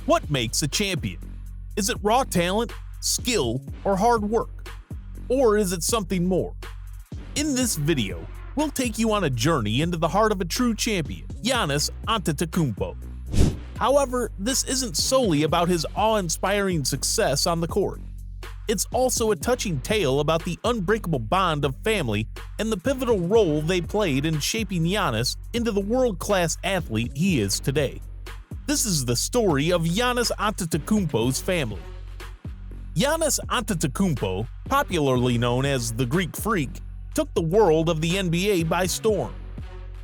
What makes a champion? Is it raw talent, skill, or hard work? Or is it something more? In this video, we'll take you on a journey into the heart of a true champion, Giannis Antetokounmpo. However, this isn't solely about his awe-inspiring success on the court. It's also a touching tale about the unbreakable bond of family and the pivotal role they played in shaping Giannis into the world-class athlete he is today. This is the story of Giannis Antetokounmpo's family. Giannis Antetokounmpo, popularly known as the Greek Freak, took the world of the NBA by storm.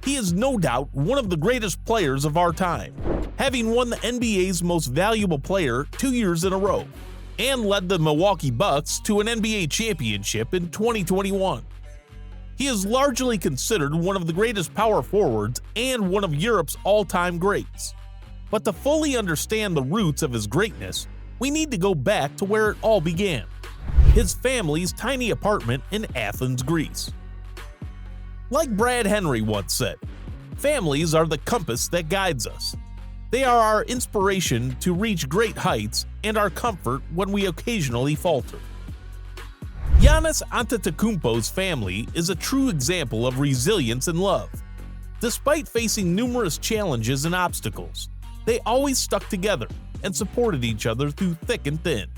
He is no doubt one of the greatest players of our time, having won the NBA's Most Valuable Player 2 years in a row, and led the Milwaukee Bucks to an NBA championship in 2021. He is largely considered one of the greatest power forwards and one of Europe's all-time greats. But to fully understand the roots of his greatness, we need to go back to where it all began: his family's tiny apartment in Athens, Greece. Like Brad Henry once said, families are the compass that guides us. They are our inspiration to reach great heights and our comfort when we occasionally falter. Giannis Antetokounmpo's family is a true example of resilience and love. Despite facing numerous challenges and obstacles, they always stuck together and supported each other through thick and thin.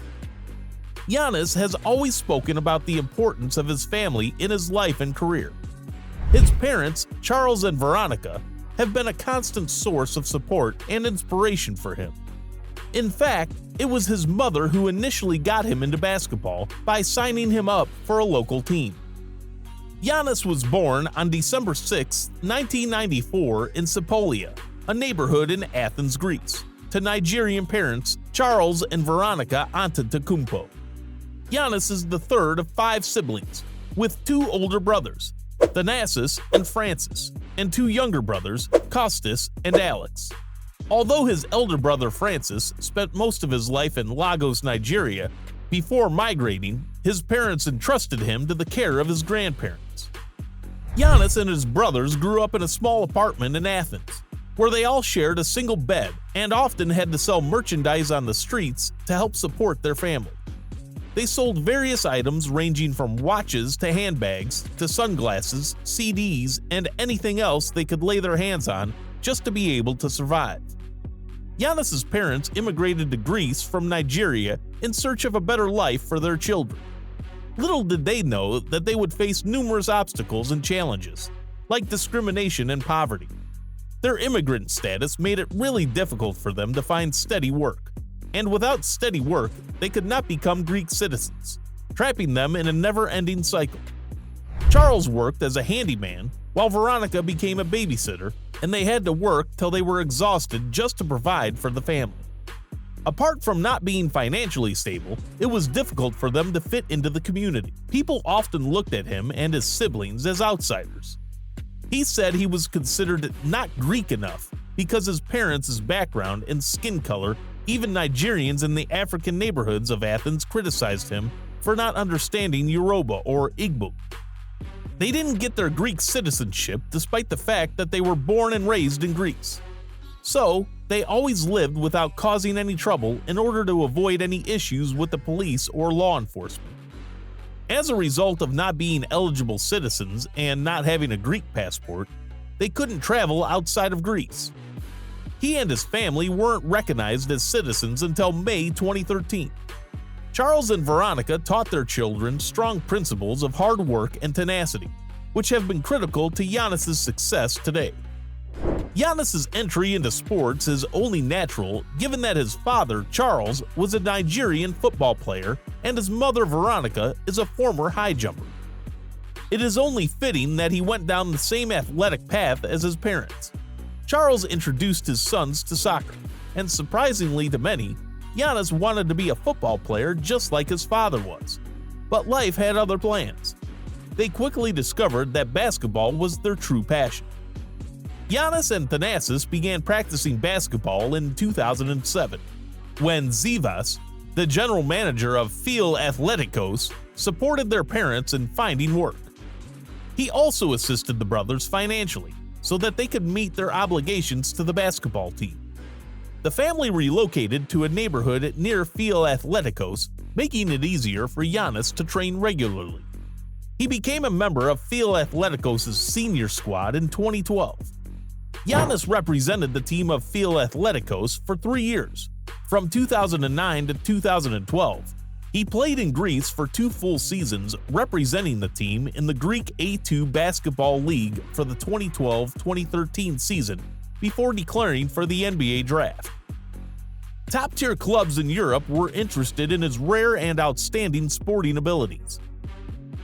Giannis has always spoken about the importance of his family in his life and career. His parents, Charles and Veronica, have been a constant source of support and inspiration for him. In fact, it was his mother who initially got him into basketball by signing him up for a local team. Giannis was born on December 6, 1994 in Sepolia, a neighborhood in Athens, Greece, to Nigerian parents Charles and Veronica Antetokounmpo. Giannis is the third of 5 siblings, with 2 older brothers, Thanasis and Francis, and 2 younger brothers, Kostas and Alex. Although his elder brother Francis spent most of his life in Lagos, Nigeria, before migrating, his parents entrusted him to the care of his grandparents. Giannis and his brothers grew up in a small apartment in Athens, where they all shared a single bed and often had to sell merchandise on the streets to help support their family. They sold various items ranging from watches to handbags to sunglasses, CDs, and anything else they could lay their hands on just to be able to survive. Giannis's parents immigrated to Greece from Nigeria in search of a better life for their children. Little did they know that they would face numerous obstacles and challenges, like discrimination and poverty. Their immigrant status made it really difficult for them to find steady work, and without steady work, they could not become Greek citizens, trapping them in a never-ending cycle. Charles worked as a handyman, while Veronica became a babysitter, and they had to work till they were exhausted just to provide for the family. Apart from not being financially stable, it was difficult for them to fit into the community. People often looked at him and his siblings as outsiders. He said he was considered not Greek enough because his parents' background and skin color. Even Nigerians in the African neighborhoods of Athens criticized him for not understanding Yoruba or Igbo. They didn't get their Greek citizenship despite the fact that they were born and raised in Greece. So, they always lived without causing any trouble in order to avoid any issues with the police or law enforcement. As a result of not being eligible citizens and not having a Greek passport, they couldn't travel outside of Greece. He and his family weren't recognized as citizens until May 2013. Charles and Veronica taught their children strong principles of hard work and tenacity, which have been critical to Giannis's success today. Giannis's entry into sports is only natural given that his father, Charles, was a Nigerian football player and his mother, Veronica, is a former high jumper. It is only fitting that he went down the same athletic path as his parents. Charles introduced his sons to soccer, and surprisingly to many, Giannis wanted to be a football player just like his father was. But life had other plans. They quickly discovered that basketball was their true passion. Giannis and Thanasis began practicing basketball in 2007, when Zivas, the general manager of Fil Athleticos, supported their parents in finding work. He also assisted the brothers financially so that they could meet their obligations to the basketball team. The family relocated to a neighborhood near Phil Athleticos, making it easier for Giannis to train regularly. He became a member of Phil Athleticos' senior squad in 2012. Giannis represented the team of Phil Athleticos for 3 years, from 2009 to 2012. He played in Greece for 2 full seasons, representing the team in the Greek A2 Basketball League for the 2012-2013 season before declaring for the NBA draft. Top-tier clubs in Europe were interested in his rare and outstanding sporting abilities.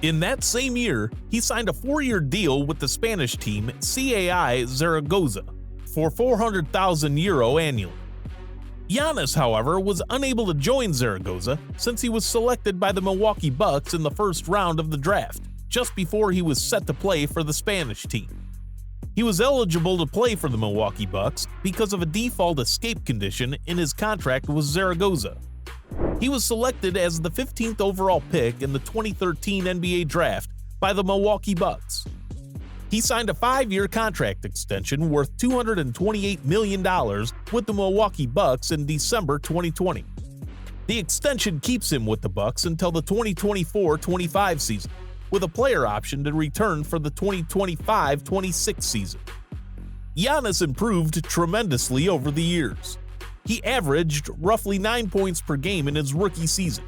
In that same year, he signed a 4-year deal with the Spanish team CAI Zaragoza for €400,000 annually. Giannis, however, was unable to join Zaragoza since he was selected by the Milwaukee Bucks in the first round of the draft, just before he was set to play for the Spanish team. He was eligible to play for the Milwaukee Bucks because of a default escape condition in his contract with Zaragoza. He was selected as the 15th overall pick in the 2013 NBA draft by the Milwaukee Bucks. He signed a 5-year contract extension worth $228 million with the Milwaukee Bucks in December 2020. The extension keeps him with the Bucks until the 2024-25 season, with a player option to return for the 2025-26 season. Giannis improved tremendously over the years. He averaged roughly 9 points per game in his rookie season.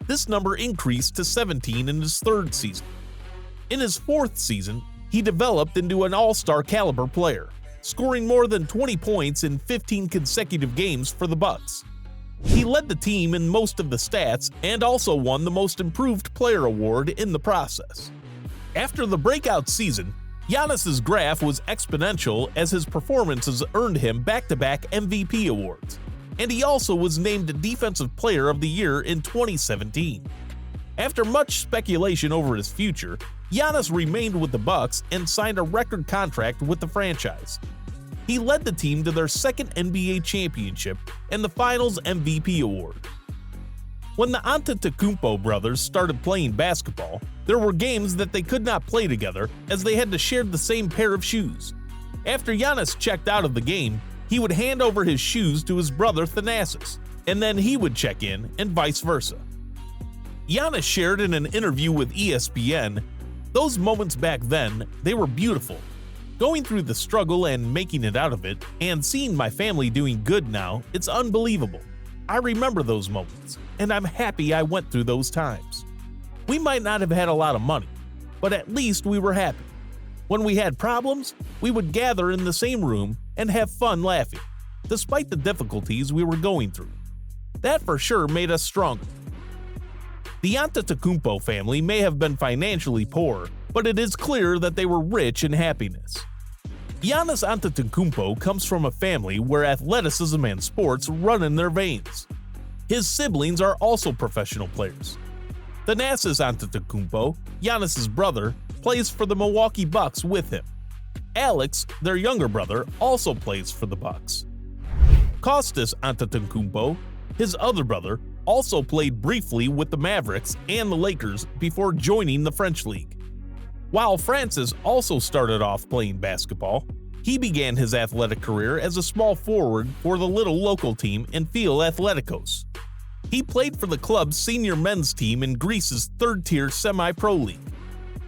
This number increased to 17 in his 3rd season. In his 4th season, he developed into an all-star caliber player, scoring more than 20 points in 15 consecutive games for the Bucks. He led the team in most of the stats and also won the Most Improved Player award in the process. After the breakout season, Giannis's graph was exponential as his performances earned him back-to-back MVP awards, and he also was named Defensive Player of the Year in 2017. After much speculation over his future, Giannis remained with the Bucks and signed a record contract with the franchise. He led the team to their 2nd NBA championship and the Finals MVP award. When the Antetokounmpo brothers started playing basketball, there were games that they could not play together as they had to share the same pair of shoes. After Giannis checked out of the game, he would hand over his shoes to his brother Thanasis, and then he would check in and vice versa. Giannis shared in an interview with ESPN, "Those moments back then, they were beautiful. Going through the struggle and making it out of it, and seeing my family doing good now, it's unbelievable. I remember those moments, and I'm happy I went through those times. We might not have had a lot of money, but at least we were happy. When we had problems, we would gather in the same room and have fun laughing, despite the difficulties we were going through. That for sure made us stronger." The Antetokounmpo family may have been financially poor, but it is clear that they were rich in happiness. Giannis Antetokounmpo comes from a family where athleticism and sports run in their veins. His siblings are also professional players. Thanasis Antetokounmpo, Giannis's brother, plays for the Milwaukee Bucks with him. Alex, their younger brother, also plays for the Bucks. Kostas Antetokounmpo, his other brother, also played briefly with the Mavericks and the Lakers before joining the French League. While Francis also started off playing basketball, he began his athletic career as a small forward for the little local team in Phil Athleticos. He played for the club's senior men's team in Greece's 3rd-tier semi-pro league.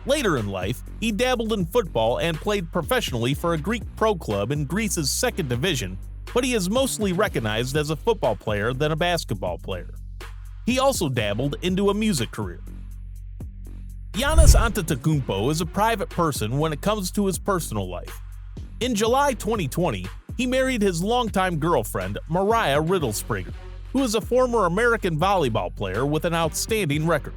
Later in life, he dabbled in football and played professionally for a Greek pro club in Greece's 2nd division, but he is mostly recognized as a football player than a basketball player. He also dabbled into a music career. Giannis Antetokounmpo is a private person when it comes to his personal life. In July 2020, he married his longtime girlfriend, Mariah Riddlespringer, who is a former American volleyball player with an outstanding record.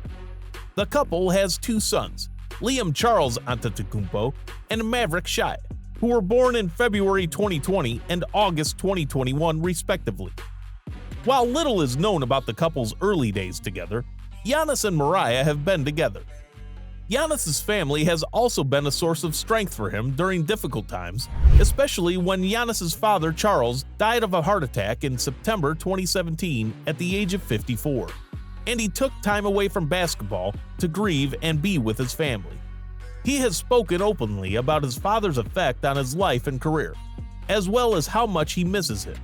The couple has 2 sons, Liam Charles Antetokounmpo and Maverick Shai, who were born in February 2020 and August 2021 respectively. While little is known about the couple's early days together, Giannis and Mariah have been together. Giannis's family has also been a source of strength for him during difficult times, especially when Giannis's father Charles died of a heart attack in September 2017 at the age of 54, and he took time away from basketball to grieve and be with his family. He has spoken openly about his father's effect on his life and career, as well as how much he misses him.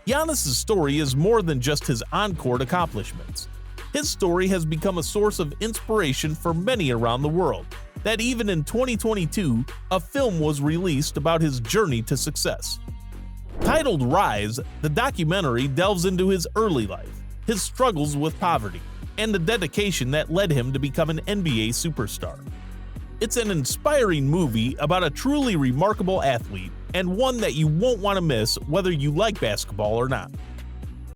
Giannis' story is more than just his on-court accomplishments. His story has become a source of inspiration for many around the world, that even in 2022, a film was released about his journey to success. Titled Rise, the documentary delves into his early life, his struggles with poverty, and the dedication that led him to become an NBA superstar. It's an inspiring movie about a truly remarkable athlete, and one that you won't want to miss whether you like basketball or not.